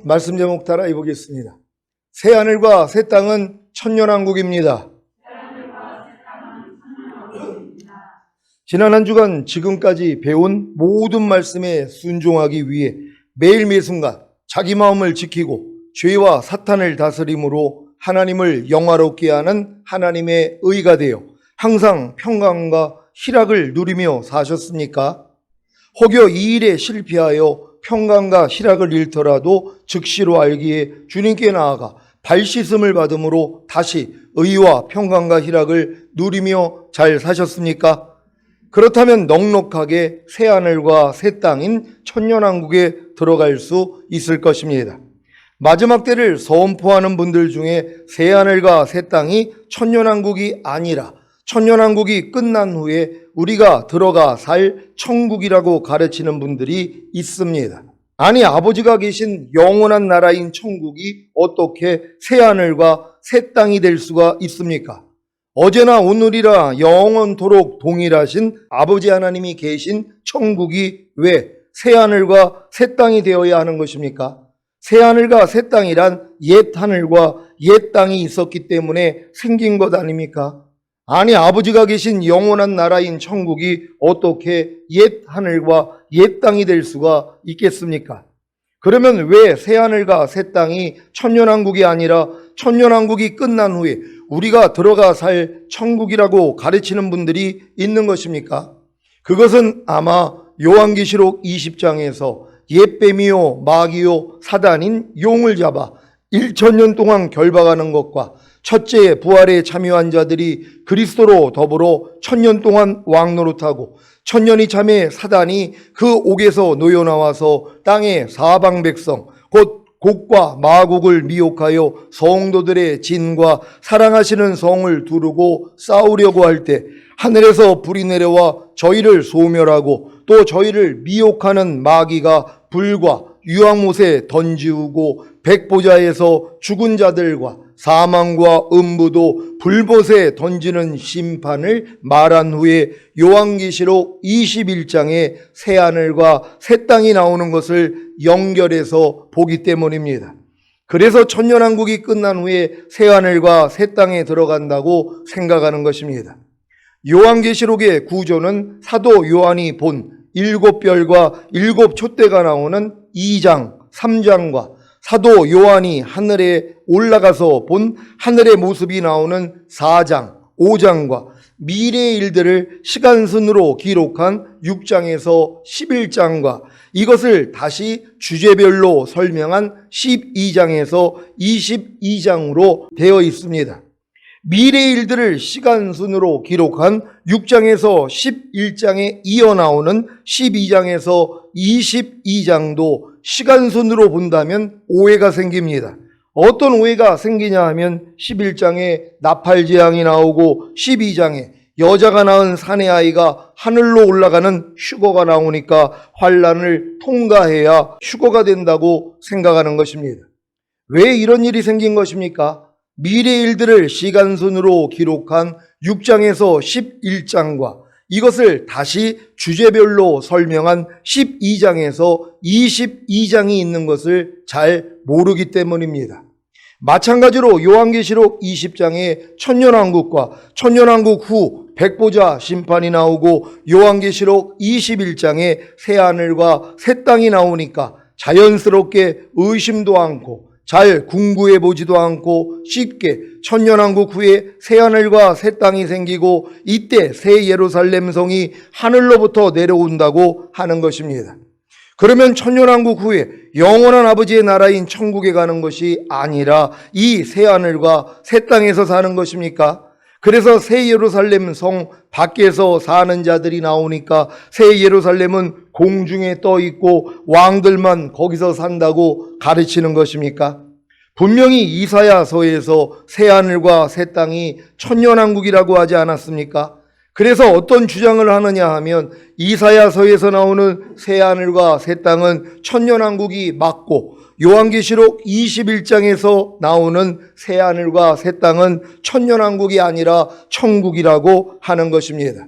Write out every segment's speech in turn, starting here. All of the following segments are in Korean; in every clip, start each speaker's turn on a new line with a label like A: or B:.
A: 말씀 제목 따라 해보겠습니다. 새하늘과 새 땅은 천년왕국입니다. 지난 한 주간 지금까지 배운 모든 말씀에 순종하기 위해 매일 매순간 자기 마음을 지키고 죄와 사탄을 다스림으로 하나님을 영화롭게 하는 하나님의 의가 되어 항상 평강과 희락을 누리며 사셨습니까? 혹여 이 일에 실패하여 평강과 희락을 잃더라도 즉시로 알기에 주님께 나아가 발씻음을 받음으로 다시 의와 평강과 희락을 누리며 잘 사셨습니까? 그렇다면 넉넉하게 새하늘과 새 땅인 천년왕국에 들어갈 수 있을 것입니다. 마지막 때를 선포하는 분들 중에 새하늘과 새 땅이 천년왕국이 아니라 천년왕국이 끝난 후에 우리가 들어가 살 천국이라고 가르치는 분들이 있습니다. 아니, 아버지가 계신 영원한 나라인 천국이 어떻게 새하늘과 새 땅이 될 수가 있습니까? 어제나 오늘이라 영원토록 동일하신 아버지 하나님이 계신 천국이 왜 새하늘과 새 땅이 되어야 하는 것입니까? 새하늘과 새 땅이란 옛 하늘과 옛 땅이 있었기 때문에 생긴 것 아닙니까? 아니, 아버지가 계신 영원한 나라인 천국이 어떻게 옛 하늘과 옛 땅이 될 수가 있겠습니까? 그러면 왜 새하늘과 새 땅이 천년왕국이 아니라 천년왕국이 끝난 후에 우리가 들어가 살 천국이라고 가르치는 분들이 있는 것입니까? 그것은 아마 요한계시록 20장에서 옛뱀이요 마귀요 사단인 용을 잡아 1000년 동안 결박하는 것과 첫째 부활에 참여한 자들이 그리스도로 더불어 1000년 동안 왕노릇하고 1000년이 참에 사단이 그 옥에서 놓여나와서 땅의 사방 백성 곧 곡과 마곡을 미혹하여 성도들의 진과 사랑하시는 성을 두르고 싸우려고 할 때 하늘에서 불이 내려와 저희를 소멸하고 또 저희를 미혹하는 마귀가 불과 유황못에 던지우고 백보자에서 죽은 자들과 사망과 음부도 불못에 던지는 심판을 말한 후에 요한계시록 21장에 새하늘과 새 땅이 나오는 것을 연결해서 보기 때문입니다. 그래서 천년왕국이 끝난 후에 새하늘과 새 땅에 들어간다고 생각하는 것입니다. 요한계시록의 구조는 사도 요한이 본 7별과 7촛대가 나오는 2장, 3장과 사도 요한이 하늘에 올라가서 본 하늘의 모습이 나오는 4장, 5장과 미래의 일들을 시간순으로 기록한 6장에서 11장과 이것을 다시 주제별로 설명한 12장에서 22장으로 되어 있습니다. 미래의 일들을 시간순으로 기록한 6장에서 11장에 이어 나오는 12장에서 22장도 시간순으로 본다면 오해가 생깁니다. 어떤 오해가 생기냐 하면 11장에 나팔재앙이 나오고 12장에 여자가 낳은 사내아이가 하늘로 올라가는 휴거가 나오니까 환란을 통과해야 휴거가 된다고 생각하는 것입니다. 왜 이런 일이 생긴 것입니까? 미래의 일들을 시간순으로 기록한 6장에서 11장과 이것을 다시 주제별로 설명한 12장에서 22장이 있는 것을 잘 모르기 때문입니다. 마찬가지로 요한계시록 20장에 천년왕국과 천년왕국 후 백보자 심판이 나오고 요한계시록 21장에 새하늘과 새 땅이 나오니까 자연스럽게 의심도 않고 잘 궁구해 보지도 않고 쉽게 천년왕국 후에 새하늘과 새 땅이 생기고 이때 새 예루살렘 성이 하늘로부터 내려온다고 하는 것입니다. 그러면 천년왕국 후에 영원한 아버지의 나라인 천국에 가는 것이 아니라 이 새하늘과 새 땅에서 사는 것입니까? 그래서 새 예루살렘 성 밖에서 사는 자들이 나오니까 새 예루살렘은 공중에 떠 있고 왕들만 거기서 산다고 가르치는 것입니까? 분명히 이사야서에서 새하늘과 새 땅이 천년왕국이라고 하지 않았습니까? 그래서 어떤 주장을 하느냐 하면 이사야서에서 나오는 새하늘과 새 땅은 천년왕국이 맞고 요한계시록 21장에서 나오는 새하늘과 새 땅은 천년왕국이 아니라 천국이라고 하는 것입니다.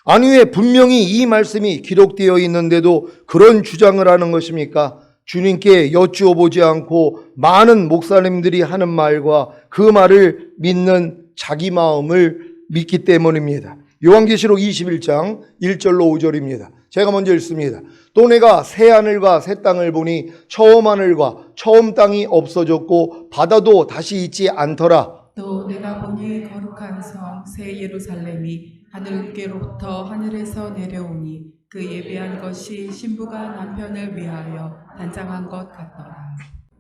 A: 아니, 왜 분명히 이 말씀이 기록되어 있는데도 그런 주장을 하는 것입니까? 주님께 여쭈어 보지 않고 많은 목사님들이 하는 말과 그 말을 믿는 자기 마음을 믿기 때문입니다. 요한계시록 21장 1절로 5절입니다. 제가 먼저 읽습니다. 또 내가 새 하늘과 새 땅을 보니 처음 하늘과 처음 땅이 없어졌고 바다도 다시 있지 않더라.
B: 또 내가 보니 거룩한 성 새 예루살렘이 하늘께로부터 하늘에서 내려오니 그 예배한 것이 신부가 남편을 위하여 단장한 것 같더라.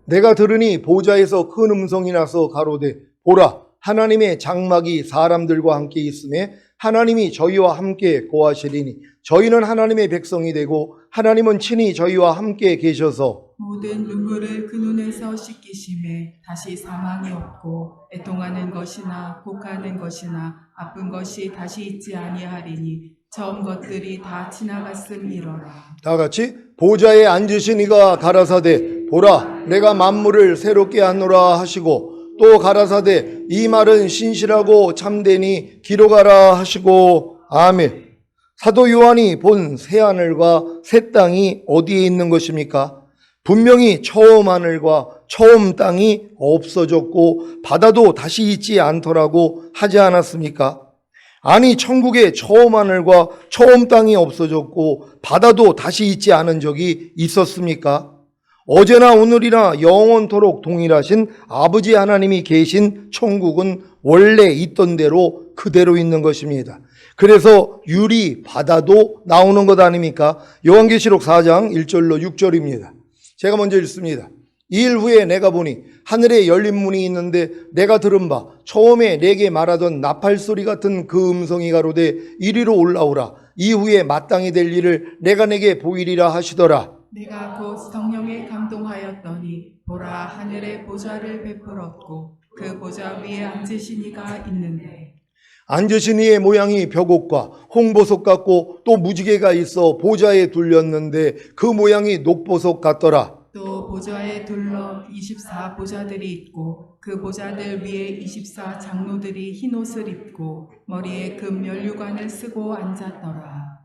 A: 내가 들으니 보좌에서 큰 음성이 나서 가로되 보라 하나님의 장막이 사람들과 함께 있음에 하나님이 저희와 함께 거하시리니 저희는 하나님의 백성이 되고 하나님은 친히 저희와 함께 계셔서
B: 모든 눈물을 그 눈에서 씻기심에 다시 사망이 없고 애통하는 것이나 곡하는 것이나 아픈 것이 다시 있지 아니하리니 처음 것들이 다 지나갔음이러라.
A: 다 같이 보좌에 앉으신 이가 가라사대 보라 내가 만물을 새롭게 하노라 하시고 또 가라사대 이 말은 신실하고 참되니 기록하라 하시고 아멘. 사도 요한이 본 새 하늘과 새 땅이 어디에 있는 것입니까? 분명히 처음 하늘과 처음 땅이 없어졌고 바다도 다시 있지 않더라고 하지 않았습니까? 아니 천국에 처음 하늘과 처음 땅이 없어졌고 바다도 다시 있지 않은 적이 있었습니까? 어제나 오늘이나 영원토록 동일하신 아버지 하나님이 계신 천국은 원래 있던 대로 그대로 있는 것입니다. 그래서 유리 바다도 나오는 것 아닙니까? 요한계시록 4장 1절로 6절입니다. 제가 먼저 읽습니다. 2일 후에 내가 보니 하늘에 열린 문이 있는데 내가 들은 바 처음에 내게 말하던 나팔 소리 같은 그 음성이 가로되 이리로 올라오라. 이후에 마땅히 될 일을 내가 내게 보이리라 하시더라.
B: 내가 곧 성령에 감동하였더니 보라 하늘에 보좌를 베풀었고 그 보좌 위에 앉으신 이가 있는데
A: 앉으신 이의 모양이 벽옷과 홍보석 같고 또 무지개가 있어 보좌에 둘렸는데 그 모양이 녹보석 같더라.
B: 또 보좌에 둘러 24 보좌들이 있고 그 보좌들 위에 24 장로들이 흰옷을 입고 머리에 금 면류관을 쓰고 앉았더라.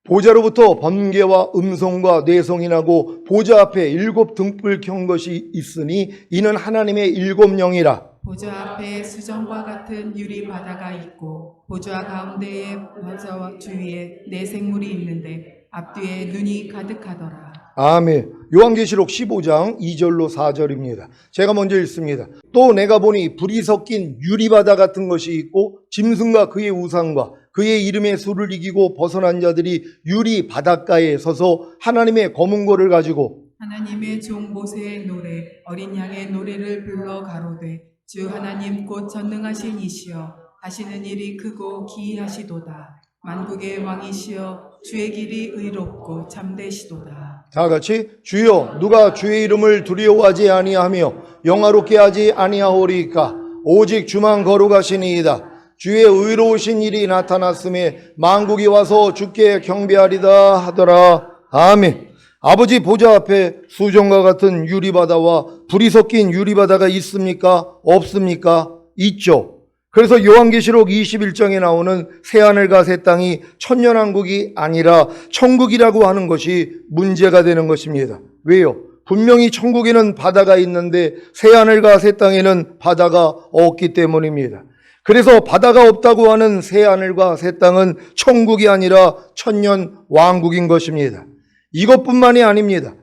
A: 보좌로부터 번개와 음성과 뇌성이 나고 보좌 앞에 7 등불 켠 것이 있으니 이는 하나님의 7 영이라.
B: 보좌 앞에 수정과 같은 유리 바다가 있고 보좌 가운데에 보좌와 주위에 네 생물이 있는데 앞뒤에 눈이 가득하더라.
A: 아멘. 요한계시록 15장 2절로 4절입니다. 제가 먼저 읽습니다. 또 내가 보니 불이 섞인 유리바다 같은 것이 있고 짐승과 그의 우상과 그의 이름의 수를 이기고 벗어난 자들이 유리 바닷가에 서서 하나님의 검은 고를 가지고
B: 하나님의 종 모세의 노래 어린 양의 노래를 불러 가로되 주 하나님 곧 전능하신 이시여 하시는 일이 크고 기이하시도다. 만국의 왕이시여 주의 길이 의롭고 참되시도다.
A: 다 같이 주여 누가 주의 이름을 두려워하지 아니하며 영화롭게 하지 아니하오리까 오직 주만 거룩하시니이다. 주의 의로우신 일이 나타났음에 만국이 와서 주께 경배하리다 하더라. 아멘. 아버지 보좌 앞에 수정과 같은 유리바다와 불이 섞인 유리바다가 있습니까? 없습니까? 있죠. 그래서 요한계시록 21장에 나오는 새하늘과 새 땅이 천년왕국이 아니라 천국이라고 하는 것이 문제가 되는 것입니다. 왜요? 분명히 천국에는 바다가 있는데 새하늘과 새 땅에는 바다가 없기 때문입니다. 그래서 바다가 없다고 하는 새하늘과 새 땅은 천국이 아니라 천년왕국인 것입니다. 이것뿐만이 아닙니다.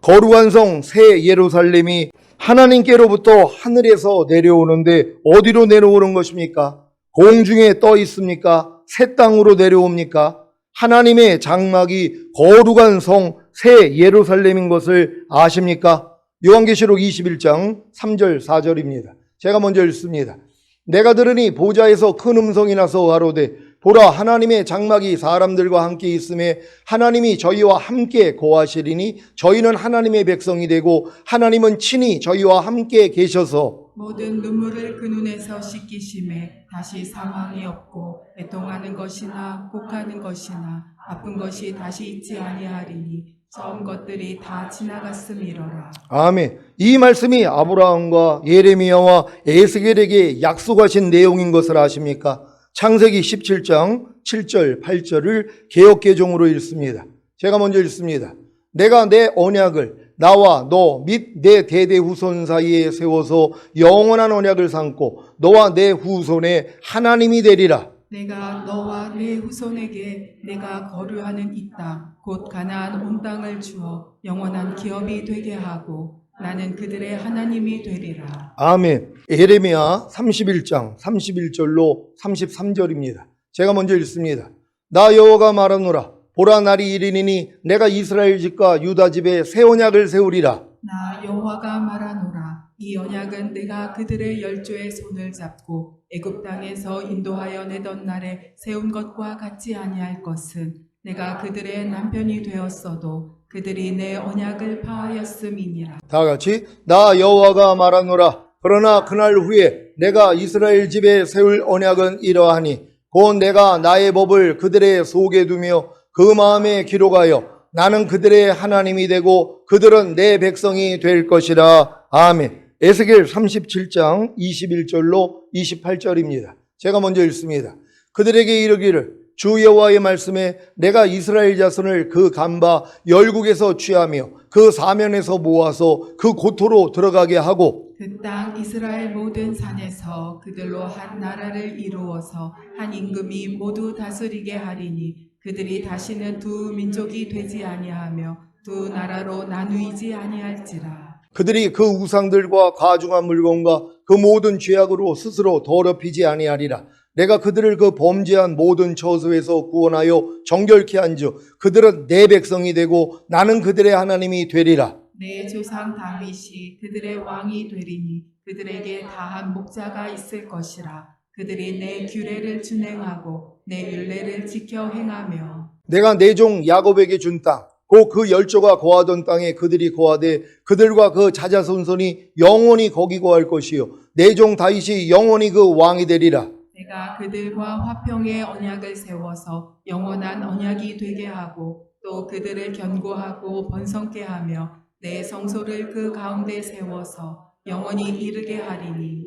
A: 거룩한 성 새 예루살렘이 하나님께로부터 하늘에서 내려오는데 어디로 내려오는 것입니까? 공중에 떠 있습니까? 새 땅으로 내려옵니까? 하나님의 장막이 거룩한 성 새 예루살렘인 것을 아십니까? 요한계시록 21장 3절 4절입니다. 제가 먼저 읽습니다. 내가 들으니 보좌에서 큰 음성이 나서 가로되 보라 하나님의 장막이 사람들과 함께 있음에 하나님이 저희와 함께 거하시리니 저희는 하나님의 백성이 되고 하나님은 친히 저희와 함께 계셔서
B: 모든 눈물을 그 눈에서 씻기심에 다시 사망이 없고 애통하는 것이나 곡하는 것이나 아픈 것이 다시 있지 아니하리니 처음 것들이 다 지나갔음이로라.
A: 아멘. 이 말씀이 아브라함과 예레미야와 에스겔에게 약속하신 내용인 것을 아십니까? 창세기 17장 7절 8절을 개역개정으로 읽습니다. 제가 먼저 읽습니다. 내가 내 언약을 나와 너 및 내 대대 후손 사이에 세워서 영원한 언약을 삼고 너와 내 후손의 하나님이 되리라.
B: 내가 너와 내 후손에게 내가 거류하는 이 땅, 곧 가나안 온 땅을 주어 영원한 기업이 되게 하고 나는 그들의 하나님이 되리라.
A: 아멘. 예레미야 31장 31절로 33절입니다. 제가 먼저 읽습니다. 나 여호와가 말하노라. 보라 날이 이르니니 내가 이스라엘 집과 유다 집에 새 언약을 세우리라.
B: 나 여호와가 말하노라. 이 언약은 내가 그들의 열조의 손을 잡고 애굽 땅에서 인도하여 내던 날에 세운 것과 같지 아니할 것은 내가 그들의 남편이 되었어도 그들이 내 언약을 파하였음이니라.
A: 다 같이 나 여호와가 말하노라. 그러나 그날 후에 내가 이스라엘 집에 세울 언약은 이러하니 곧 내가 나의 법을 그들의 속에 두며 그 마음에 기록하여 나는 그들의 하나님이 되고 그들은 내 백성이 될 것이라. 아멘. 에스겔 37장 21절로 28절입니다. 제가 먼저 읽습니다. 그들에게 이르기를 주 여호와의 말씀에 내가 이스라엘 자손을 그 간바 열국에서 취하며 그 사면에서 모아서 그 고토로 들어가게 하고
B: 그 땅 이스라엘 모든 산에서 그들로 한 나라를 이루어서 한 임금이 모두 다스리게 하리니 그들이 다시는 두 민족이 되지 아니하며 두 나라로 나누이지 아니할지라.
A: 그들이 그 우상들과 가중한 물건과 그 모든 죄악으로 스스로 더럽히지 아니하리라. 내가 그들을 그 범죄한 모든 처소에서 구원하여 정결케 한즉 그들은 내 백성이 되고 나는 그들의 하나님이 되리라.
B: 내 조상 다윗이 그들의 왕이 되리니 그들에게 다한 목자가 있을 것이라. 그들이 내 규례를 준행하고 내 율례를 지켜 행하며
A: 내가 내 종 야곱에게 준 땅, 곧 그 열조가 거하던 땅에 그들이 거하되 그들과 그 자자손손이 영원히 거기 거할 것이요 내 종 다윗이 영원히 그 왕이 되리라.
B: 내가 그들과 화평의 언약을 세워서 영원한 언약이 되게 하고 또 그들을 견고하고 번성케 하며 내 성소를 그 가운데 세워서 영원히 이르게 하리니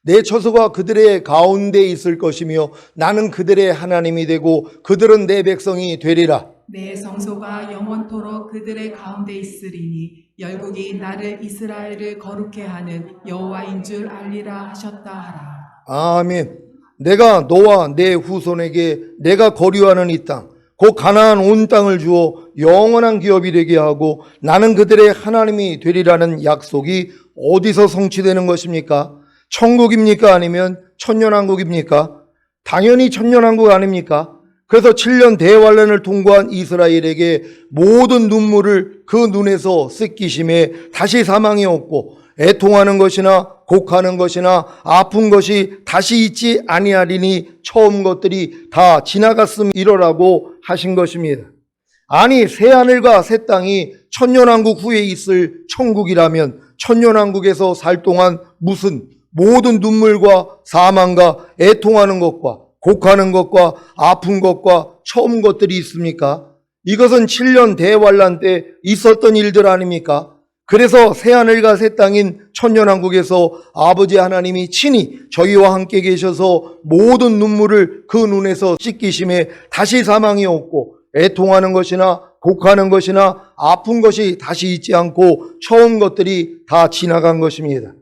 A: 내 처소가 그들의 가운데 있을 것이며 나는 그들의 하나님이 되고 그들은 내 백성이 되리라.
B: 내 성소가 영원토록 그들의 가운데 있으리니 열국이 나를 이스라엘을 거룩해 하는 여호와인 줄 알리라 하셨다 하라.
A: 아멘. 내가 너와 내 후손에게 내가 거류하는 이 땅, 곧 가나안 온 땅을 주어 영원한 기업이 되게 하고 나는 그들의 하나님이 되리라는 약속이 어디서 성취되는 것입니까? 천국입니까? 아니면 천년왕국입니까? 당연히 천년왕국 아닙니까? 그래서 7년 대환란을 통과한 이스라엘에게 모든 눈물을 그 눈에서 씻기심에 다시 사망이 없고 애통하는 것이나 곡하는 것이나 아픈 것이 다시 있지 아니하리니 처음 것들이 다 지나갔음이러라고 하신 것입니다. 아니 새하늘과 새 땅이 천년왕국 후에 있을 천국이라면 천년왕국에서 살 동안 무슨 모든 눈물과 사망과 애통하는 것과 곡하는 것과 아픈 것과 처음 것들이 있습니까? 이것은 7년 대환란 때 있었던 일들 아닙니까? 그래서 새하늘과 새 땅인 천년왕국에서 아버지 하나님이 친히 저희와 함께 계셔서 모든 눈물을 그 눈에서 씻기심에 다시 사망이 없고 애통하는 것이나 곡하는 것이나 아픈 것이 다시 있지 않고 처음 것들이 다 지나간 것입니다.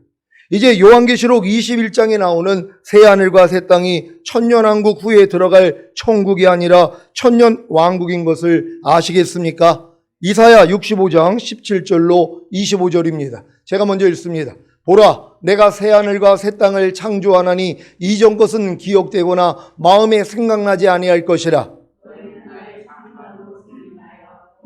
A: 이제 요한계시록 21장에 나오는 새하늘과 새 땅이 천년왕국 후에 들어갈 천국이 아니라 천년왕국인 것을 아시겠습니까? 이사야 65장 17절로 25절입니다. 제가 먼저 읽습니다. 보라, 내가 새하늘과 새 땅을 창조하나니 이전 것은 기억되거나 마음에 생각나지 아니할 것이라.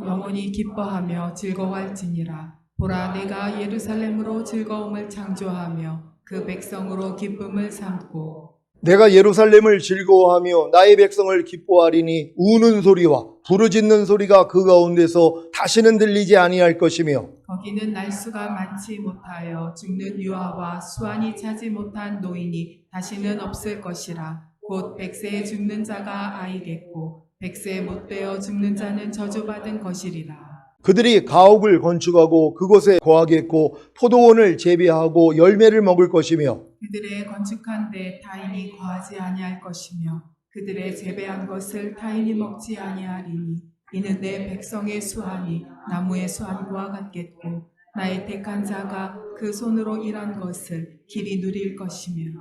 B: 영원히 기뻐하며 즐거워할지니라. 보라, 내가 예루살렘으로 즐거움을 창조하며 그 백성으로 기쁨을 삼고
A: 내가 예루살렘을 즐거워하며 나의 백성을 기뻐하리니 우는 소리와 부르짖는 소리가 그 가운데서 다시는 들리지 아니할 것이며
B: 거기는 날수가 많지 못하여 죽는 유아와 수완이 차지 못한 노인이 다시는 없을 것이라. 곧 100세에 죽는 자가 아이겠고 100세 못 되어 죽는 자는 저주받은 것이리라.
A: 그들이 가옥을 건축하고 그곳에 거하겠고 포도원을 재배하고 열매를 먹을 것이며
B: 그들의 건축한 데 타인이 거하지 아니할 것이며 그들의 재배한 것을 타인이 먹지 아니하리니 이는 내 백성의 수한이 나무의 수한과 같겠고 나의 택한 자가 그 손으로 일한 것을 길이 누릴 것이며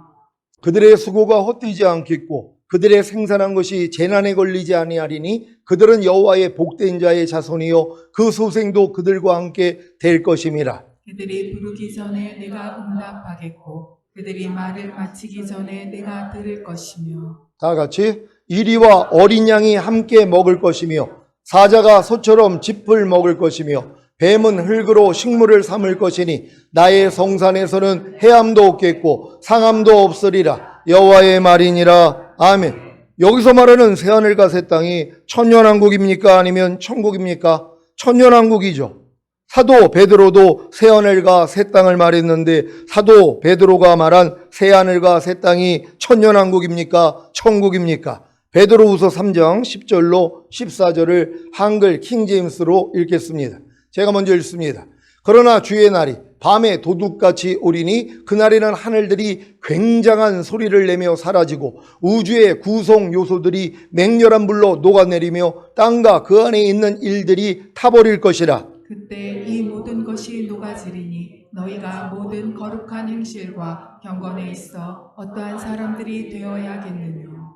A: 그들의 수고가 헛되지 않겠고 그들의 생산한 것이 재난에 걸리지 아니하리니 그들은 여호와의 복된 자의 자손이요 그 소생도 그들과 함께 될 것임이라.
B: 그들이 부르기 전에 내가 응답하겠고 그들이 말을 마치기 전에 내가 들을 것이며
A: 다 같이 이리와 어린 양이 함께 먹을 것이며 사자가 소처럼 짚을 먹을 것이며 뱀은 흙으로 식물을 삼을 것이니 나의 성산에서는 해함도 없겠고 상함도 없으리라. 여호와의 말이니라. 아멘. 여기서 말하는 새하늘과 새 땅이 천년왕국입니까? 아니면 천국입니까? 천년왕국이죠. 사도 베드로도 새하늘과 새 땅을 말했는데 사도 베드로가 말한 새하늘과 새 땅이 천년왕국입니까? 천국입니까? 베드로후서 3장 10절로 14절을 한글 킹제임스로 읽겠습니다. 제가 먼저 읽습니다. 그러나 주의 날이 밤에 도둑같이 오리니 그날에는 하늘들이 굉장한 소리를 내며 사라지고 우주의 구성 요소들이 맹렬한 불로 녹아내리며 땅과 그 안에 있는 일들이 타버릴 것이라.
B: 그때 이 모든 것이 녹아지리니 너희가 모든 거룩한 행실과 경건에 있어 어떠한 사람들이 되어야겠느냐.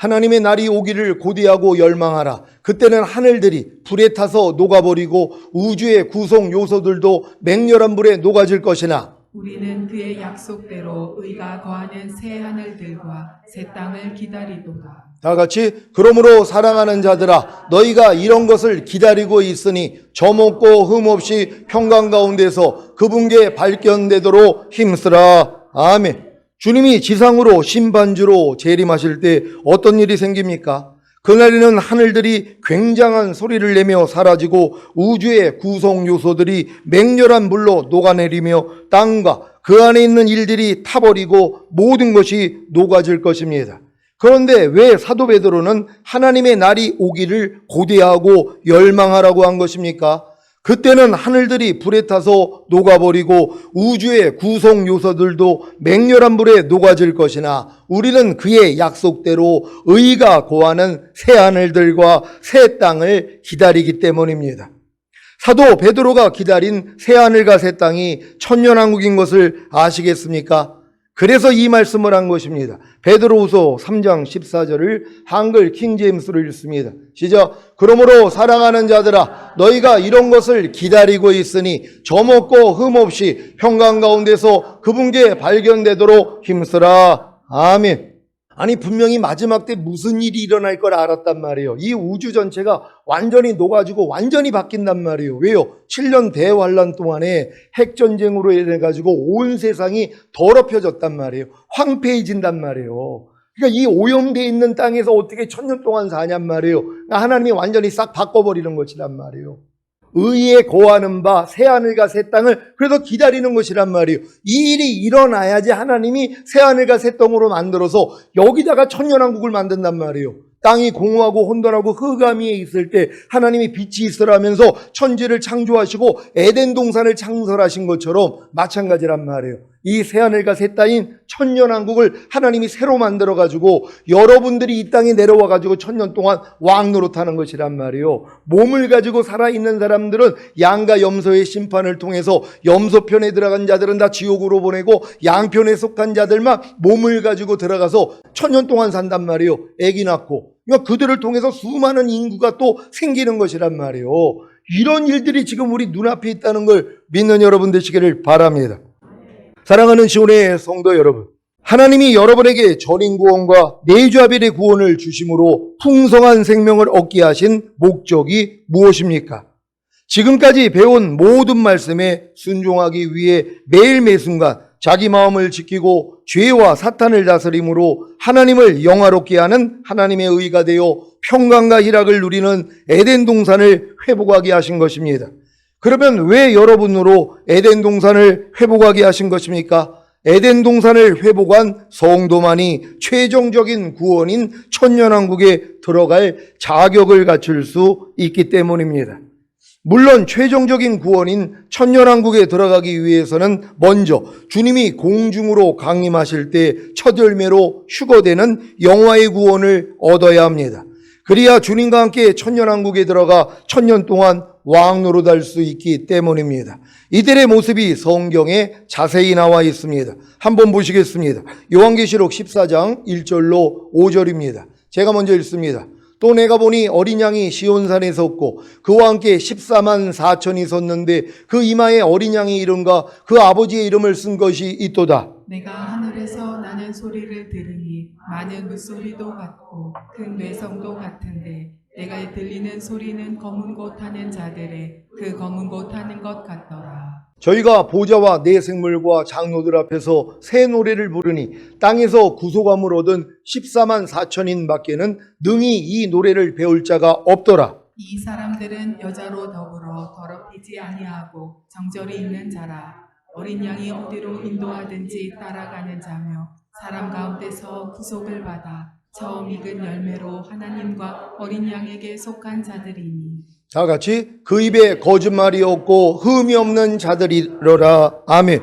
A: 하나님의 날이 오기를 고대하고 열망하라. 그때는 하늘들이 불에 타서 녹아버리고 우주의 구성 요소들도 맹렬한 불에 녹아질 것이나
B: 우리는 그의 약속대로 의가 거하는 새 하늘들과 새 땅을 기다리도다.
A: 다 같이 그러므로 사랑하는 자들아 너희가 이런 것을 기다리고 있으니 점없고 흠없이 평강 가운데서 그분께 발견되도록 힘쓰라. 아멘. 주님이 지상으로 심판주로 재림하실 때 어떤 일이 생깁니까? 그날에는 하늘들이 굉장한 소리를 내며 사라지고 우주의 구성 요소들이 맹렬한 불로 녹아내리며 땅과 그 안에 있는 일들이 타버리고 모든 것이 녹아질 것입니다. 그런데 왜 사도 베드로는 하나님의 날이 오기를 고대하고 열망하라고 한 것입니까? 그때는 하늘들이 불에 타서 녹아버리고 우주의 구성 요소들도 맹렬한 불에 녹아질 것이나 우리는 그의 약속대로 의가 고하는 새 하늘들과 새 땅을 기다리기 때문입니다. 사도 베드로가 기다린 새 하늘과 새 땅이 천년왕국인 것을 아시겠습니까? 그래서 이 말씀을 한 것입니다. 베드로후서 3장 14절을 한글 킹제임스로 읽습니다. 시작. 그러므로 사랑하는 자들아 너희가 이런 것을 기다리고 있으니 점없고 흠없이 평강 가운데서 그분께 발견되도록 힘쓰라. 아멘. 아니 분명히 마지막 때 무슨 일이 일어날 걸 알았단 말이에요. 이 우주 전체가 완전히 녹아지고 완전히 바뀐단 말이에요. 왜요? 7년 대환란 동안에 핵전쟁으로 인해 가지고 온 세상이 더럽혀졌단 말이에요. 황폐해진단 말이에요. 그러니까 이 오염되어 있는 땅에서 어떻게 천년 동안 사냔 말이에요. 하나님이 완전히 싹 바꿔버리는 것이란 말이에요. 의에 거하는 바 새하늘과 새 땅을 그래서 기다리는 것이란 말이에요. 이 일이 일어나야지 하나님이 새하늘과 새 땅으로 만들어서 여기다가 천년왕국을 만든단 말이에요. 땅이 공허하고 혼돈하고 흑암이 있을 때 하나님이 빛이 있으라면서 천지를 창조하시고 에덴 동산을 창설하신 것처럼 마찬가지란 말이에요. 이 새하늘과 새 땅인 천년왕국을 하나님이 새로 만들어가지고 여러분들이 이 땅에 내려와가지고 천년 동안 왕 노릇하는 것이란 말이에요. 몸을 가지고 살아있는 사람들은 양과 염소의 심판을 통해서 염소편에 들어간 자들은 다 지옥으로 보내고 양편에 속한 자들만 몸을 가지고 들어가서 천년 동안 산단 말이에요. 애기 낳고. 그러니까 그들을 통해서 수많은 인구가 또 생기는 것이란 말이에요. 이런 일들이 지금 우리 눈앞에 있다는 걸 믿는 여러분 되시기를 바랍니다. 사랑하는 시온의 성도 여러분, 하나님이 여러분에게 전인 구원과 내주아벨의 구원을 주심으로 풍성한 생명을 얻게 하신 목적이 무엇입니까? 지금까지 배운 모든 말씀에 순종하기 위해 매일 매순간 자기 마음을 지키고 죄와 사탄을 다스림으로 하나님을 영화롭게 하는 하나님의 의가 되어 평강과 희락을 누리는 에덴 동산을 회복하게 하신 것입니다. 그러면 왜 여러분으로 에덴 동산을 회복하게 하신 것입니까? 에덴 동산을 회복한 성도만이 최종적인 구원인 천년왕국에 들어갈 자격을 갖출 수 있기 때문입니다. 물론 최종적인 구원인 천년왕국에 들어가기 위해서는 먼저 주님이 공중으로 강림하실 때 첫 열매로 휴거되는 영화의 구원을 얻어야 합니다. 그리야 주님과 함께 천년왕국에 들어가 천년 동안 왕 노릇할 수 있기 때문입니다. 이들의 모습이 성경에 자세히 나와 있습니다. 한번 보시겠습니다. 요한계시록 14장 1절로 5절입니다. 제가 먼저 읽습니다. 또 내가 보니 어린 양이 시온산에 섰고 그와 함께 14만 4천이 섰는데 그 이마에 어린 양의 이름과 그 아버지의 이름을 쓴 것이 있도다.
B: 내가 하늘에서 나는 소리를 들으니 많은 물소리도 같고 큰 뇌성도 같은데 내가 들리는 소리는 검은 곳 하는 자들의 그 검은 곳 하는 것 같더라.
A: 저희가 보좌와 내 생물과 장로들 앞에서 새 노래를 부르니 땅에서 구속함을 얻은 14만 4천인 밖에는 능히 이 노래를 배울 자가 없더라.
B: 이 사람들은 여자로 더불어 더럽히지 아니하고 정절이 있는 자라. 어린 양이 어디로 인도하든지 따라가는 자며 사람 가운데서 구속을 받아 처음 익은 열매로 하나님과 어린 양에게 속한 자들이니.
A: 다 같이 그 입에 거짓말이 없고 흠이 없는 자들이로라. 아멘.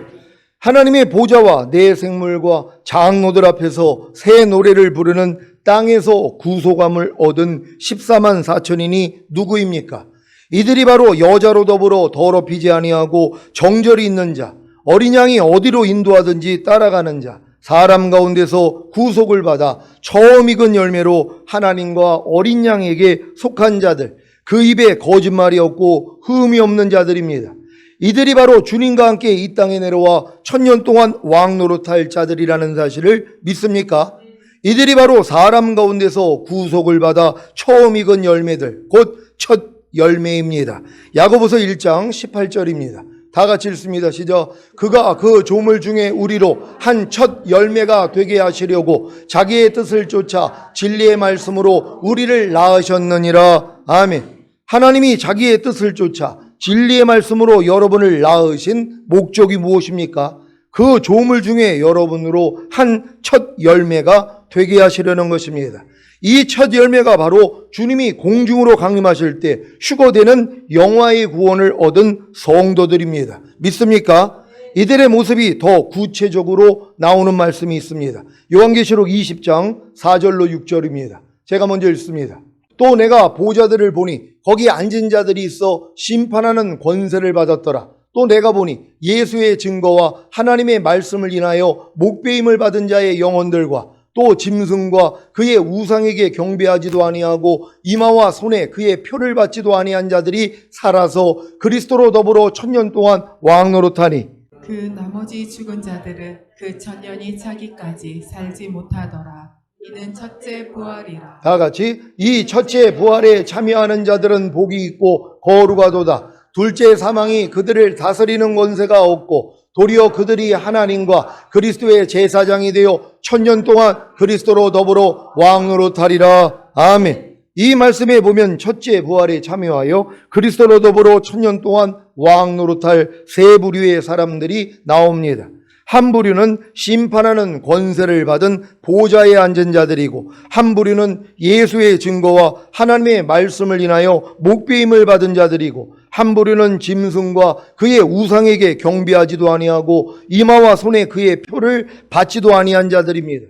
A: 하나님의 보좌와 내 생물과 장로들 앞에서 새 노래를 부르는 땅에서 구속함을 얻은 14만 4천인이 누구입니까? 이들이 바로 여자로 더불어 더럽히지 아니하고 정절이 있는 자, 어린 양이 어디로 인도하든지 따라가는 자, 사람 가운데서 구속을 받아 처음 익은 열매로 하나님과 어린 양에게 속한 자들, 그 입에 거짓말이 없고 흠이 없는 자들입니다. 이들이 바로 주님과 함께 이 땅에 내려와 천년 동안 왕 노릇할 자들이라는 사실을 믿습니까? 이들이 바로 사람 가운데서 구속을 받아 처음 익은 열매들, 곧 첫 열매입니다. 야고보서 1장 18절입니다. 다 같이 읽습니다. 시작. 그가 그 조물 중에 우리로 한 첫 열매가 되게 하시려고 자기의 뜻을 쫓아 진리의 말씀으로 우리를 낳으셨느니라. 아멘. 하나님이 자기의 뜻을 쫓아 진리의 말씀으로 여러분을 낳으신 목적이 무엇입니까? 그 조물 중에 여러분으로 한 첫 열매가 되게 하시려는 것입니다. 이 첫 열매가 바로 주님이 공중으로 강림하실 때 휴거되는 영화의 구원을 얻은 성도들입니다. 믿습니까? 이들의 모습이 더 구체적으로 나오는 말씀이 있습니다. 요한계시록 20장 4절로 6절입니다. 제가 먼저 읽습니다. 또 내가 보좌들을 보니 거기 앉은 자들이 있어 심판하는 권세를 받았더라. 또 내가 보니 예수의 증거와 하나님의 말씀을 인하여 목배임을 받은 자의 영혼들과 또 짐승과 그의 우상에게 경배하지도 아니하고 이마와 손에 그의 표를 받지도 아니한 자들이 살아서 그리스도로 더불어 천년 동안 왕 노릇하니.
B: 그 나머지 죽은 자들은 그 천년이 차기까지 살지 못하더라. 이는 첫째 부활이라.
A: 다 같이 이 첫째 부활에 참여하는 자들은 복이 있고 거룩하도다. 둘째 사망이 그들을 다스리는 권세가 없고 도리어 그들이 하나님과 그리스도의 제사장이 되어 천년 동안 그리스도로 더불어 왕 노릇하리라. 아멘. 이 말씀에 보면 첫째 부활에 참여하여 그리스도로 더불어 천년 동안 왕 노릇할 세 부류의 사람들이 나옵니다. 한 부류는 심판하는 권세를 받은 보좌에 앉은 자들이고, 한 부류는 예수의 증거와 하나님의 말씀을 인하여 목배임을 받은 자들이고, 한 부류는 짐승과 그의 우상에게 경배하지도 아니하고 이마와 손에 그의 표를 받지도 아니한 자들입니다.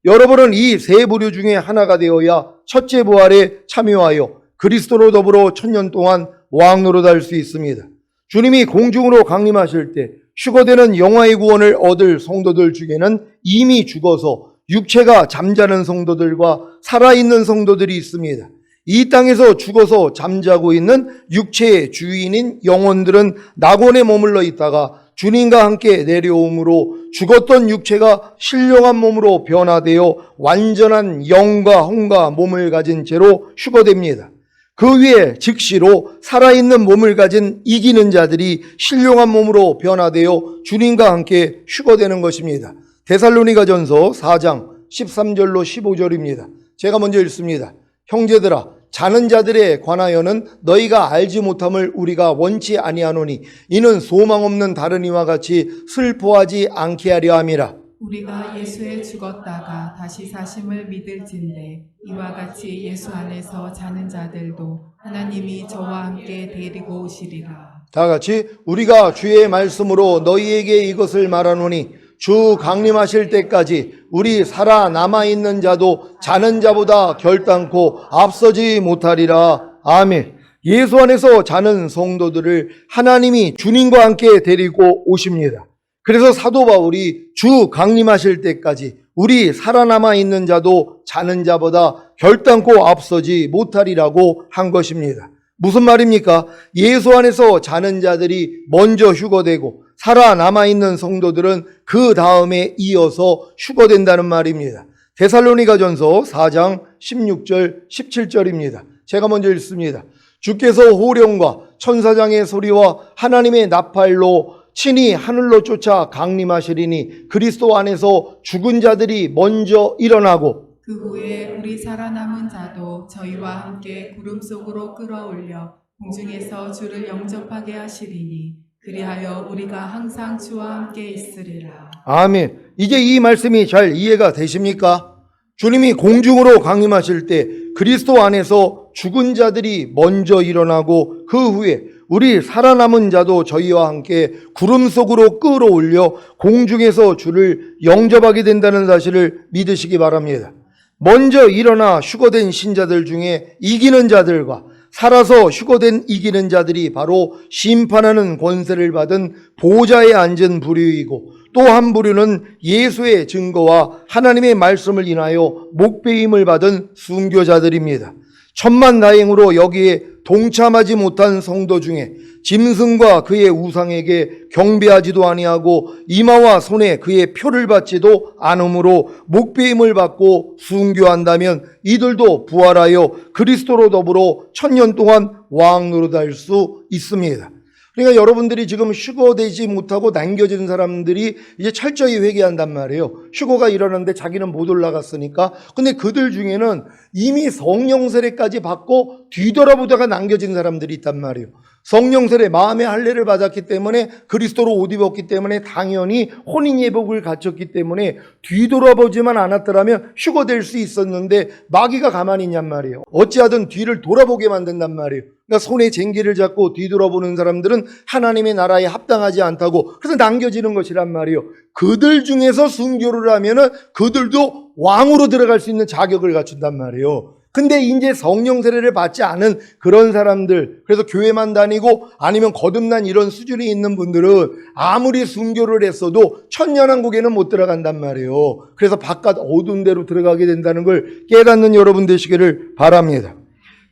A: 여러분은 이 세 부류 중에 하나가 되어야 첫째 부활에 참여하여 그리스도로 더불어 천년 동안 왕 노릇할 수 있습니다. 주님이 공중으로 강림하실 때 휴거되는 영화의 구원을 얻을 성도들 중에는 이미 죽어서 육체가 잠자는 성도들과 살아있는 성도들이 있습니다. 이 땅에서 죽어서 잠자고 있는 육체의 주인인 영혼들은 낙원에 머물러 있다가 주님과 함께 내려옴으로 죽었던 육체가 신령한 몸으로 변화되어 완전한 영과 혼과 몸을 가진 채로 휴거됩니다. 그 위에 즉시로 살아있는 몸을 가진 이기는 자들이 신령한 몸으로 변화되어 주님과 함께 휴거되는 것입니다. 데살로니가전서 4장 13절로 15절입니다. 제가 먼저 읽습니다. 형제들아, 자는 자들에 관하여는 너희가 알지 못함을 우리가 원치 아니하노니 이는 소망 없는 다른 이와 같이 슬퍼하지 않게 하려 함이라.
B: 우리가 예수에 죽었다가 다시 사심을 믿을진대 이와 같이 예수 안에서 자는 자들도 하나님이 저와 함께 데리고 오시리라.
A: 다 같이 우리가 주의 말씀으로 너희에게 이것을 말하노니 주 강림하실 때까지 우리 살아남아 있는 자도 자는 자보다 결단코 앞서지 못하리라. 아멘. 예수 안에서 자는 성도들을 하나님이 주님과 함께 데리고 오십니다. 그래서 사도 바울이 주 강림하실 때까지 우리 살아남아 있는 자도 자는 자보다 결단코 앞서지 못하리라고 한 것입니다. 무슨 말입니까? 예수 안에서 자는 자들이 먼저 휴거되고 살아남아 있는 성도들은 그 다음에 이어서 휴거된다는 말입니다. 데살로니가전서 4장 16절 17절입니다. 제가 먼저 읽습니다. 주께서 호령과 천사장의 소리와 하나님의 나팔로 친히 하늘로 쫓아 강림하시리니 그리스도 안에서 죽은 자들이 먼저 일어나고
B: 그 후에 우리 살아남은 자도 저희와 함께 구름 속으로 끌어올려 공중에서 주를 영접하게 하시리니 그리하여 우리가 항상 주와 함께 있으리라.
A: 아멘. 이제 이 말씀이 잘 이해가 되십니까? 주님이 공중으로 강림하실 때 그리스도 안에서 죽은 자들이 먼저 일어나고 그 후에 우리 살아남은 자도 저희와 함께 구름 속으로 끌어올려 공중에서 주를 영접하게 된다는 사실을 믿으시기 바랍니다. 먼저 일어나 휴거된 신자들 중에 이기는 자들과 살아서 휴거된 이기는 자들이 바로 심판하는 권세를 받은 보좌에 앉은 부류이고 또 한 부류는 예수의 증거와 하나님의 말씀을 인하여 목배임을 받은 순교자들입니다. 천만다행으로 여기에 동참하지 못한 성도 중에 짐승과 그의 우상에게 경배하지도 아니하고 이마와 손에 그의 표를 받지도 않으므로 목배임을 받고 순교한다면 이들도 부활하여 그리스도로 더불어 1000년 동안 왕 노릇할 수 있습니다. 그러니까 여러분들이 지금 휴거되지 못하고 남겨진 사람들이 이제 철저히 회개한단 말이에요. 휴거가 일어났는데 자기는 못 올라갔으니까. 근데 그들 중에는 이미 성령 세례까지 받고 뒤돌아보다가 남겨진 사람들이 있단 말이에요. 성령 세례 마음의 할례를 받았기 때문에 그리스도로 옷 입었기 때문에 당연히 혼인 예복을 갖췄기 때문에 뒤돌아보지만 않았더라면 휴거될 수 있었는데 마귀가 가만히 있냔 말이에요. 어찌하든 뒤를 돌아보게 만든단 말이에요. 그러니까 손에 쟁기를 잡고 뒤돌아보는 사람들은 하나님의 나라에 합당하지 않다고 그래서 남겨지는 것이란 말이에요. 그들 중에서 순교를 하면은 그들도 왕으로 들어갈 수 있는 자격을 갖춘단 말이에요. 근데 이제 성령 세례를 받지 않은 그런 사람들, 그래서 교회만 다니고 아니면 거듭난 이런 수준이 있는 분들은 아무리 순교를 했어도 천년왕국에는 못 들어간단 말이에요. 그래서 바깥 어두운 데로 들어가게 된다는 걸 깨닫는 여러분 되시기를 바랍니다.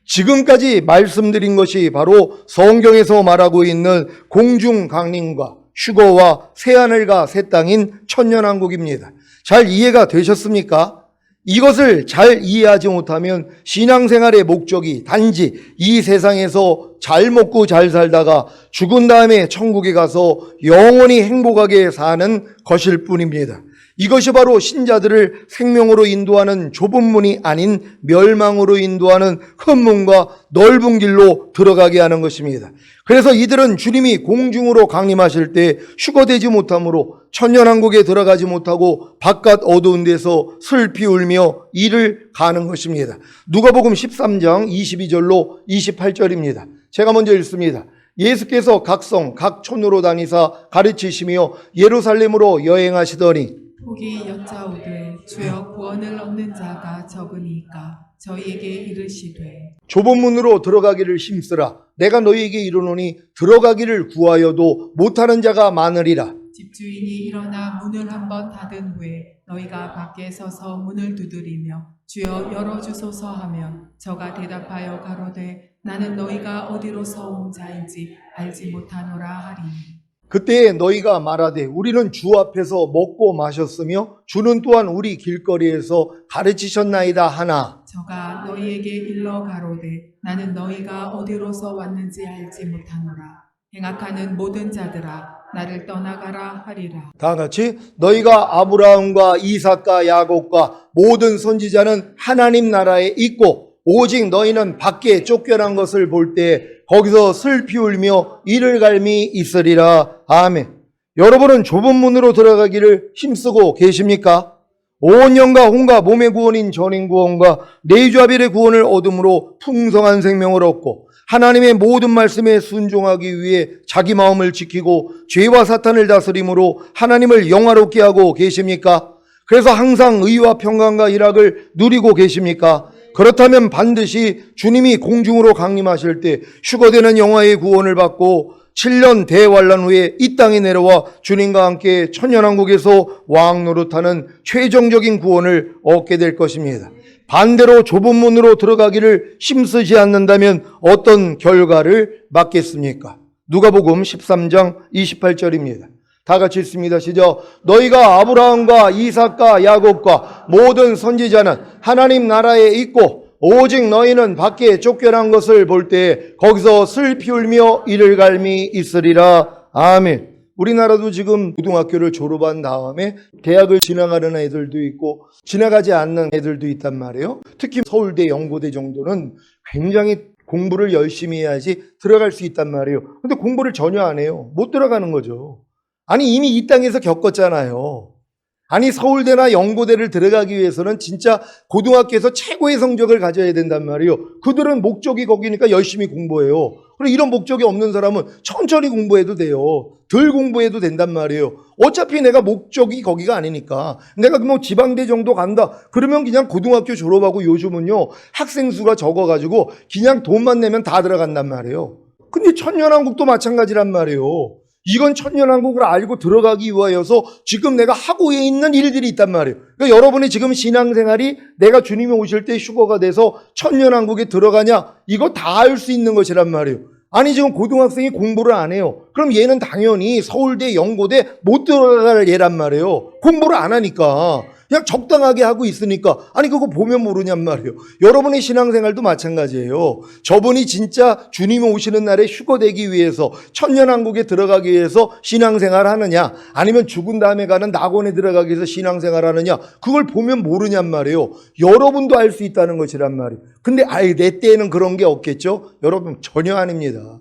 A: 지금까지 말씀드린 것이 바로 성경에서 말하고 있는 공중 강림과 휴거와 새하늘과 새 땅인 천년왕국입니다. 잘 이해가 되셨습니까? 이것을 잘 이해하지 못하면 신앙생활의 목적이 단지 이 세상에서 잘 먹고 잘 살다가 죽은 다음에 천국에 가서 영원히 행복하게 사는 것일 뿐입니다. 이것이 바로 신자들을 생명으로 인도하는 좁은 문이 아닌 멸망으로 인도하는 큰 문과 넓은 길로 들어가게 하는 것입니다. 그래서 이들은 주님이 공중으로 강림하실 때 휴거되지 못하므로 천년왕국에 들어가지 못하고 바깥 어두운 데서 슬피 울며 이를 가는 것입니다. 누가복음 13장 22절로 28절입니다. 제가 먼저 읽습니다. 예수께서 각 성, 각 촌으로 다니사 가르치시며 예루살렘으로 여행하시더니
B: 혹이 여짜오되 주여 구원을 얻는 자가 적으니까 저희에게 이르시되
A: 좁은 문으로 들어가기를 힘쓰라. 내가 너희에게 이르노니 들어가기를 구하여도 못하는 자가 많으리라.
B: 집주인이 일어나 문을 한번 닫은 후에 너희가 밖에 서서 문을 두드리며 주여 열어주소서 하면 저가 대답하여 가로되 나는 너희가 어디로서 온 자인지 알지 못하노라 하리니
A: 그때에 너희가 말하되 우리는 주 앞에서 먹고 마셨으며 주는 또한 우리 길거리에서 가르치셨나이다 하나
B: 저가 너희에게 일러 가로되 나는 너희가 어디로서 왔는지 알지 못하노라. 행악하는 모든 자들아 나를 떠나가라 하리라.
A: 다 같이 너희가 아브라함과 이삭과 야곱과 모든 선지자는 하나님 나라에 있고 오직 너희는 밖에 쫓겨난 것을 볼 때 거기서 슬피 울며 이를 갈미 있으리라. 아멘. 여러분은 좁은 문으로 들어가기를 힘쓰고 계십니까? 온 영과 혼과 몸의 구원인 전인 구원과 내주아벨의 구원을 얻음으로 풍성한 생명을 얻고 하나님의 모든 말씀에 순종하기 위해 자기 마음을 지키고 죄와 사탄을 다스림으로 하나님을 영화롭게 하고 계십니까? 그래서 항상 의와 평강과 일락을 누리고 계십니까? 그렇다면 반드시 주님이 공중으로 강림하실 때 휴거되는 영화의 구원을 받고 7년 대환란 후에 이 땅에 내려와 주님과 함께 천년왕국에서 왕 노릇하는 최종적인 구원을 얻게 될 것입니다. 반대로 좁은 문으로 들어가기를 힘쓰지 않는다면 어떤 결과를 맞겠습니까? 누가복음 13장 28절입니다. 다 같이 읽습니다. 시작. 너희가 아브라함과 이삭과 야곱과 모든 선지자는 하나님 나라에 있고 오직 너희는 밖에 쫓겨난 것을 볼 때 거기서 슬피 울며 이를 갈미 있으리라. 아멘. 우리나라도 지금 고등학교를 졸업한 다음에 대학을 지나가는 애들도 있고 지나가지 않는 애들도 있단 말이에요. 특히 서울대, 연고대 정도는 굉장히 공부를 열심히 해야지 들어갈 수 있단 말이에요. 근데 공부를 전혀 안 해요. 못 들어가는 거죠. 아니 이미 이 땅에서 겪었잖아요. 아니 서울대나 연고대를 들어가기 위해서는 진짜 고등학교에서 최고의 성적을 가져야 된단 말이에요. 그들은 목적이 거기니까 열심히 공부해요. 그리고 이런 목적이 없는 사람은 천천히 공부해도 돼요. 덜 공부해도 된단 말이에요. 어차피 내가 목적이 거기가 아니니까. 내가 뭐 지방대 정도 간다. 그러면 그냥 고등학교 졸업하고 요즘은요. 학생 수가 적어가지고 그냥 돈만 내면 다 들어간단 말이에요. 근데 천년왕국도 마찬가지란 말이에요. 이건 천년왕국을 알고 들어가기 위하여서 지금 내가 하고 있는 일들이 있단 말이에요. 그러니까 여러분이 지금 신앙생활이 내가 주님이 오실 때 휴거가 돼서 천년왕국에 들어가냐? 이거 다 할 수 있는 것이란 말이에요. 아니 지금 고등학생이 공부를 안 해요. 그럼 얘는 당연히 서울대, 연고대 못 들어갈 얘란 말이에요. 공부를 안 하니까. 그냥 적당하게 하고 있으니까. 아니 그거 보면 모르냔 말이에요. 여러분의 신앙생활도 마찬가지예요. 저분이 진짜 주님이 오시는 날에 휴거되기 위해서 천년왕국에 들어가기 위해서 신앙생활 하느냐, 아니면 죽은 다음에 가는 낙원에 들어가기 위해서 신앙생활 하느냐, 그걸 보면 모르냔 말이에요. 여러분도 알 수 있다는 것이란 말이에요. 근데 내 때에는 그런 게 없겠죠? 여러분 전혀 아닙니다.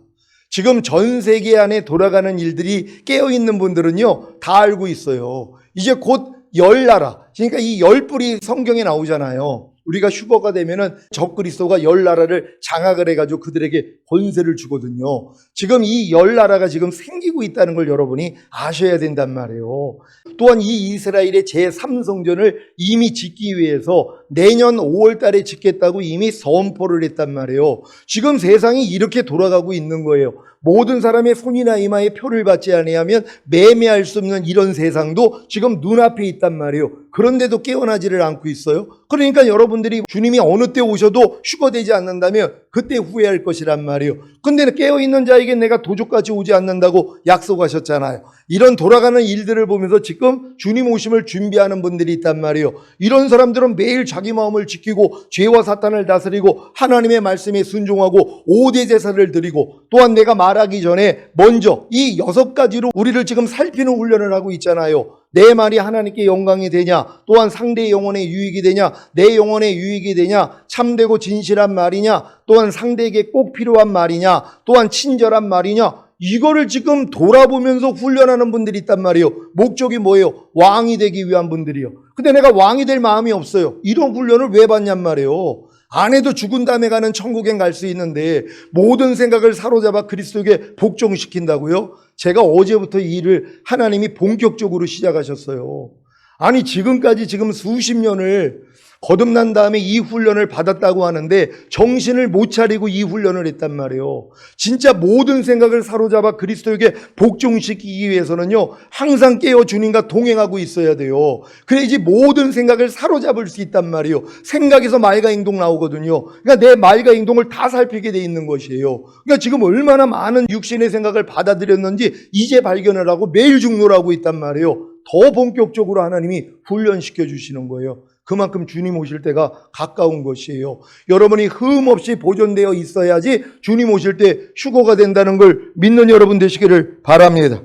A: 지금 전 세계 안에 돌아가는 일들이 깨어있는 분들은요 다 알고 있어요. 이제 곧 10나라, 그러니까 이 10뿔이 성경에 나오잖아요. 우리가 휴거가 되면은 적그리스도가 10나라를 장악을 해가지고 그들에게 권세를 주거든요. 지금 이 10나라가 지금 생기고 있다는 걸 여러분이 아셔야 된단 말이에요. 또한 이 이스라엘의 제3성전을 이미 짓기 위해서 내년 5월 달에 짓겠다고 이미 선포를 했단 말이에요. 지금 세상이 이렇게 돌아가고 있는 거예요. 모든 사람의 손이나 이마에 표를 받지 아니하면 매매할 수 없는 이런 세상도 지금 눈앞에 있단 말이에요. 그런데도 깨어나지를 않고 있어요. 그러니까 여러분들이 주님이 어느 때 오셔도 휴거되지 않는다면 그때 후회할 것이란 말이에요. 근데 깨어있는 자에게 내가 도적까지 오지 않는다고 약속하셨잖아요. 이런 돌아가는 일들을 보면서 지금 주님 오심을 준비하는 분들이 있단 말이에요. 이런 사람들은 매일 자기 마음을 지키고 죄와 사탄을 다스리고 하나님의 말씀에 순종하고 5대 제사를 드리고, 또한 내가 말하기 전에 먼저 이 6가지로 우리를 지금 살피는 훈련을 하고 있잖아요. 내 말이 하나님께 영광이 되냐, 또한 상대의 영혼에 유익이 되냐, 내 영혼에 유익이 되냐, 참되고 진실한 말이냐, 또한 상대에게 꼭 필요한 말이냐, 또한 친절한 말이냐, 이거를 지금 돌아보면서 훈련하는 분들이 있단 말이에요. 목적이 뭐예요? 왕이 되기 위한 분들이요. 근데 내가 왕이 될 마음이 없어요. 이런 훈련을 왜 받냔 말이에요. 안 해도 죽은 다음에 가는 천국엔 갈 수 있는데 모든 생각을 사로잡아 그리스도에게 복종시킨다고요? 제가 어제부터 이 일을 하나님이 본격적으로 시작하셨어요. 아니 지금까지 지금 수십 년을 거듭난 다음에 이 훈련을 받았다고 하는데 정신을 못 차리고 이 훈련을 했단 말이에요. 진짜 모든 생각을 사로잡아 그리스도에게 복종시키기 위해서는요 항상 깨어 주님과 동행하고 있어야 돼요. 그래야지 모든 생각을 사로잡을 수 있단 말이에요. 생각에서 말과 행동 나오거든요. 그러니까 내 말과 행동을 다 살피게 돼 있는 것이에요. 그러니까 지금 얼마나 많은 육신의 생각을 받아들였는지 이제 발견을 하고 매일 중노를 하고 있단 말이에요. 더 본격적으로 하나님이 훈련시켜 주시는 거예요. 그만큼 주님 오실 때가 가까운 것이에요. 여러분이 흠 없이 보존되어 있어야지 주님 오실 때 휴거가 된다는 걸 믿는 여러분 되시기를 바랍니다.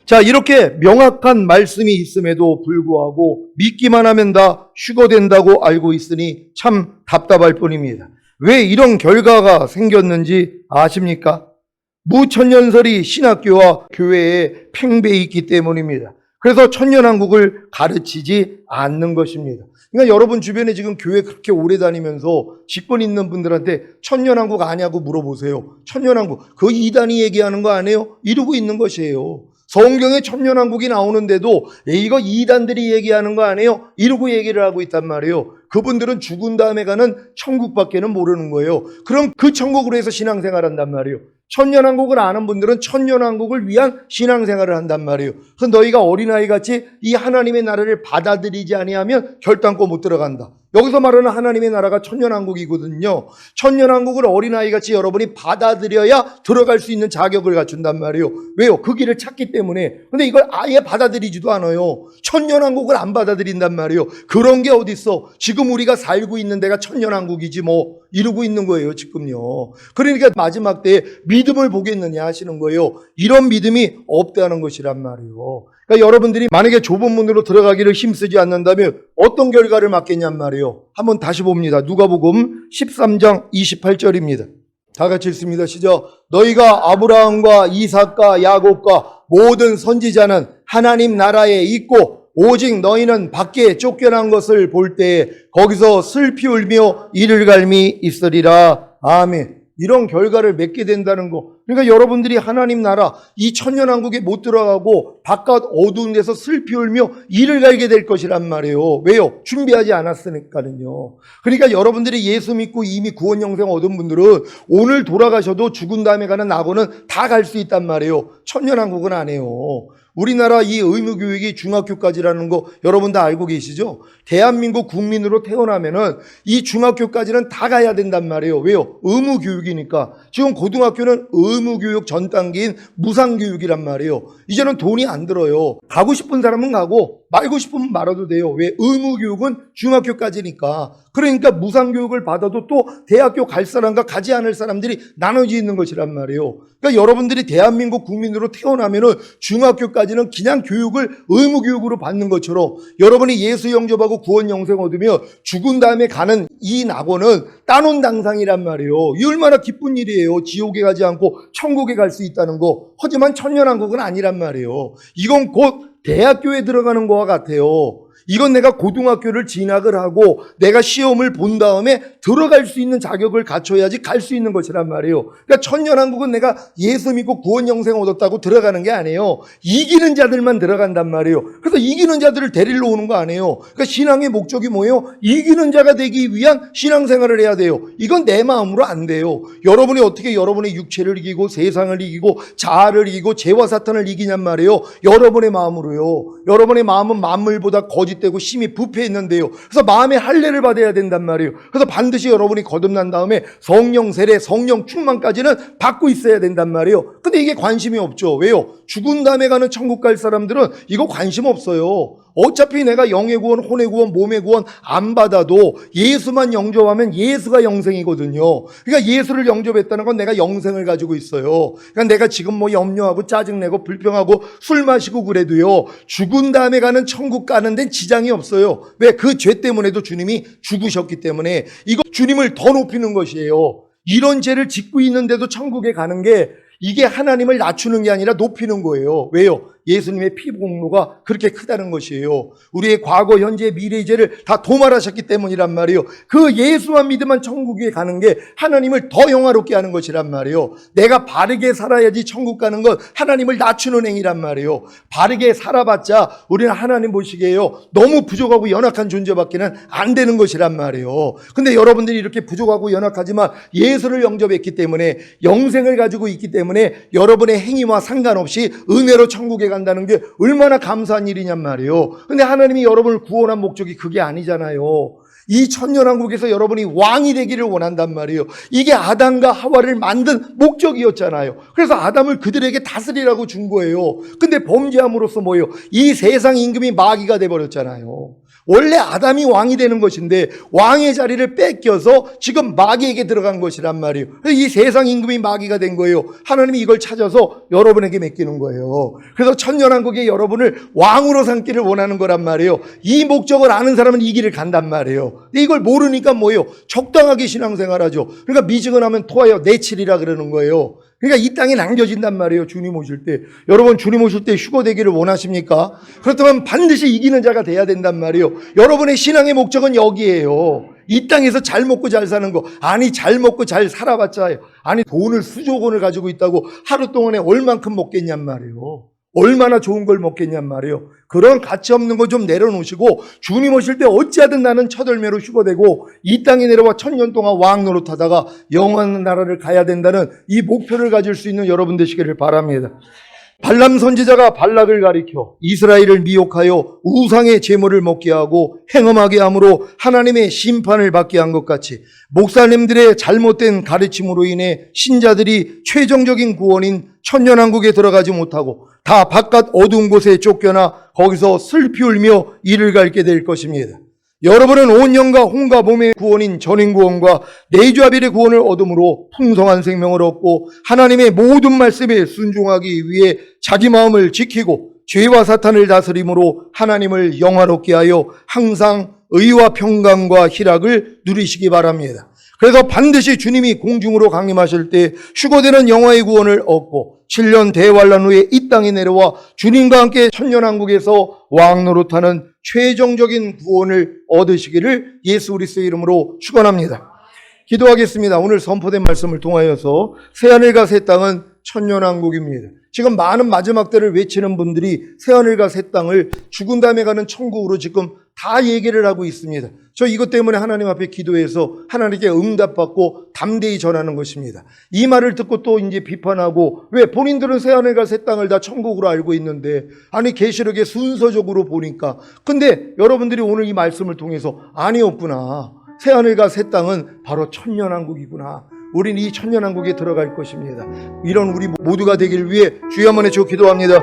A: 자, 이렇게 명확한 말씀이 있음에도 불구하고 믿기만 하면 다 휴거된다고 알고 있으니 참 답답할 뿐입니다. 왜 이런 결과가 생겼는지 아십니까? 무천년설이 신학교와 교회에 팽배해 있기 때문입니다. 그래서 천년왕국을 가르치지 않는 것입니다. 그러니까 여러분 주변에 지금 교회 그렇게 오래 다니면서 직분 있는 분들한테 천년왕국 아냐고 물어보세요. 천년왕국, 그 이단이 얘기하는 거 아니에요? 이루고 있는 것이에요. 성경에 천년왕국이 나오는데도 이거 이단들이 얘기하는 거 아니에요? 이러고 얘기를 하고 있단 말이에요. 그분들은 죽은 다음에 가는 천국밖에는 모르는 거예요. 그럼 그 천국으로 해서 신앙생활 한단 말이에요. 천년왕국을 아는 분들은 천년왕국을 위한 신앙생활을 한단 말이에요. 그래서 너희가 어린아이같이 이 하나님의 나라를 받아들이지 아니하면 결단코 못 들어간다. 여기서 말하는 하나님의 나라가 천년왕국이거든요. 천년왕국을 어린아이같이 여러분이 받아들여야 들어갈 수 있는 자격을 갖춘단 말이에요. 왜요? 그 길을 찾기 때문에. 근데 이걸 아예 받아들이지도 않아요. 천년왕국을 안 받아들인단 말이에요. 그런 게 어딨어. 지금 우리가 살고 있는 데가 천년왕국이지 뭐 이러고 있는 거예요 지금요. 그러니까 마지막 때에 믿음을 보겠느냐 하시는 거예요. 이런 믿음이 없다는 것이란 말이에요. 그러니까 여러분들이 만약에 좁은 문으로 들어가기를 힘쓰지 않는다면 어떤 결과를 맞겠냔 말이에요. 한번 다시 봅니다. 누가복음 13장 28절입니다. 다 같이 읽습니다. 시작. 너희가 아브라함과 이삭과 야곱과 모든 선지자는 하나님 나라에 있고 오직 너희는 밖에 쫓겨난 것을 볼 때에 거기서 슬피 울며 이를 갈미 있으리라. 아멘. 이런 결과를 맺게 된다는 거. 그러니까 여러분들이 하나님 나라 이 천년왕국에 못 들어가고 바깥 어두운 데서 슬피 울며 이를 갈게 될 것이란 말이에요. 왜요? 준비하지 않았으니까는요. 그러니까 여러분들이 예수 믿고 이미 구원 영생 얻은 분들은 오늘 돌아가셔도 죽은 다음에 가는 낙원은 다 갈 수 있단 말이에요. 천년왕국은 안 해요. 우리나라 이 의무교육이 중학교까지라는 거 여러분 다 알고 계시죠? 대한민국 국민으로 태어나면은 이 중학교까지는 다 가야 된단 말이에요. 왜요? 의무교육이니까. 지금 고등학교는 의무교육 전 단계인 무상교육이란 말이에요. 이제는 돈이 안 들어요. 가고 싶은 사람은 가고 말고 싶으면 말아도 돼요. 왜? 의무교육은 중학교까지니까. 그러니까 무상교육을 받아도 또 대학교 갈 사람과 가지 않을 사람들이 나눠져 있는 것이란 말이에요. 그러니까 여러분들이 대한민국 국민으로 태어나면은 중학교까지는 그냥 교육을 의무교육으로 받는 것처럼 여러분이 예수 영접하고 구원 영생 얻으며 죽은 다음에 가는 이 낙원은 따놓은 당상이란 말이에요. 이 얼마나 기쁜 일이에요. 지옥에 가지 않고 천국에 갈 수 있다는 거. 하지만 천년왕국은 아니란 말이에요. 이건 곧 대학교에 들어가는 거와 같아요. 이건 내가 고등학교를 진학을 하고 내가 시험을 본 다음에 들어갈 수 있는 자격을 갖춰야지 갈 수 있는 것이란 말이에요. 그러니까 천년왕국은 내가 예수 믿고 구원 영생 얻었다고 들어가는 게 아니에요. 이기는 자들만 들어간단 말이에요. 그래서 이기는 자들을 데리러 오는 거 아니에요. 그러니까 신앙의 목적이 뭐예요? 이기는 자가 되기 위한 신앙생활을 해야 돼요. 이건 내 마음으로 안 돼요. 여러분이 어떻게 여러분의 육체를 이기고 세상을 이기고 자아를 이기고 죄와 사탄을 이기냔 말이에요. 여러분의 마음으로요. 여러분의 마음은 만물보다 거짓되고 심히 부패했는데요. 그래서 마음의 할례를 받아야 된단 말이에요. 그래서 반드시 여러분이 거듭난 다음에 성령 세례, 성령 충만까지는 받고 있어야 된단 말이에요. 근데 이게 관심이 없죠. 왜요? 죽은 다음에 가는 천국 갈 사람들은 이거 관심 없어요. 어차피 내가 영의 구원, 혼의 구원, 몸의 구원 안 받아도 예수만 영접하면 예수가 영생이거든요. 그러니까 예수를 영접했다는 건 내가 영생을 가지고 있어요. 그러니까 내가 지금 뭐 염려하고 짜증내고 불평하고 술 마시고 그래도요. 죽은 다음에 가는 천국 가는 데는 지장이 없어요. 왜? 그 죄 때문에도 주님이 죽으셨기 때문에 이거 주님을 더 높이는 것이에요. 이런 죄를 짓고 있는데도 천국에 가는 게 이게 하나님을 낮추는 게 아니라 높이는 거예요. 왜요? 예수님의 피 공로가 그렇게 크다는 것이에요. 우리의 과거, 현재, 미래의 죄를 다 도말하셨기 때문이란 말이에요. 그 예수만 믿으면 천국에 가는 게 하나님을 더 영화롭게 하는 것이란 말이에요. 내가 바르게 살아야지 천국 가는 건 하나님을 낮추는 행위란 말이에요. 바르게 살아봤자 우리는 하나님 보시기에요. 너무 부족하고 연약한 존재밖에는 안 되는 것이란 말이에요. 근데 여러분들이 이렇게 부족하고 연약하지만 예수를 영접했기 때문에 영생을 가지고 있기 때문에 여러분의 행위와 상관없이 은혜로 천국에 간다는 게 얼마나 감사한 일이냔 말이에요. 근데 하나님이 여러분을 구원한 목적이 그게 아니잖아요. 이 천년왕국에서 여러분이 왕이 되기를 원한단 말이에요. 이게 아담과 하와를 만든 목적이었잖아요. 그래서 아담을 그들에게 다스리라고 준 거예요. 근데 범죄함으로써 뭐예요? 이 세상 임금이 마귀가 돼버렸잖아요. 원래 아담이 왕이 되는 것인데 왕의 자리를 뺏겨서 지금 마귀에게 들어간 것이란 말이에요. 이 세상 임금이 마귀가 된 거예요. 하나님이 이걸 찾아서 여러분에게 맡기는 거예요. 그래서 천년왕국에 여러분을 왕으로 삼기를 원하는 거란 말이에요. 이 목적을 아는 사람은 이 길을 간단 말이에요. 근데 이걸 모르니까 뭐예요? 적당하게 신앙생활하죠. 그러니까 미지근하면 토하여 내치리라 그러는 거예요. 그러니까 이 땅에 남겨진단 말이에요. 주님 오실 때. 여러분 주님 오실 때 휴거 되기를 원하십니까? 그렇다면 반드시 이기는 자가 돼야 된단 말이에요. 여러분의 신앙의 목적은 여기에요. 이 땅에서 잘 먹고 잘 사는 거. 아니 잘 먹고 잘 살아봤자 아니 돈을 수조 원을 가지고 있다고 하루 동안에 얼만큼 먹겠냔 말이에요. 얼마나 좋은 걸 먹겠냔 말이에요. 그런 가치 없는 거 좀 내려놓으시고 주님 오실 때 어찌하든 나는 첫 열매로 휴거되고 이 땅에 내려와 1000년 동안 왕 노릇하다가 영원한 나라를 가야 된다는 이 목표를 가질 수 있는 여러분 되시기를 바랍니다. 발람 선지자가 발락을 가리켜 이스라엘을 미혹하여 우상의 제물을 먹게 하고 행음하게 함으로 하나님의 심판을 받게 한 것 같이 목사님들의 잘못된 가르침으로 인해 신자들이 최종적인 구원인 천년왕국에 들어가지 못하고 다 바깥 어두운 곳에 쫓겨나 거기서 슬피 울며 이를 갈게 될 것입니다. 여러분은 온 영과 혼과 몸의 구원인 전인구원과 내주아벨의 구원을 얻음으로 풍성한 생명을 얻고 하나님의 모든 말씀에 순종하기 위해 자기 마음을 지키고 죄와 사탄을 다스림으로 하나님을 영화롭게 하여 항상 의와 평강과 희락을 누리시기 바랍니다. 그래서 반드시 주님이 공중으로 강림하실 때 휴거되는 영화의 구원을 얻고 7년 대환란 후에 이 땅에 내려와 주님과 함께 천년왕국에서 왕노릇하는 최종적인 구원을 얻으시기를 예수 그리스도의 이름으로 축원합니다. 기도하겠습니다. 오늘 선포된 말씀을 통하여서 새하늘과 새 땅은 천년왕국입니다. 지금 많은 마지막 때를 외치는 분들이 새하늘과 새 땅을 죽은 다음에 가는 천국으로 지금 다 얘기를 하고 있습니다. 저 이것 때문에 하나님 앞에 기도해서 하나님께 응답받고 담대히 전하는 것입니다. 이 말을 듣고 또 이제 비판하고 왜 본인들은 새하늘과 새 땅을 다 천국으로 알고 있는데 아니 계시록에 순서적으로 보니까 근데 여러분들이 오늘 이 말씀을 통해서 아니었구나. 새하늘과 새 땅은 바로 천년왕국이구나. 우리는 이 천년왕국에 들어갈 것입니다. 이런 우리 모두가 되길 위해 주여 한번 해주고 기도합니다.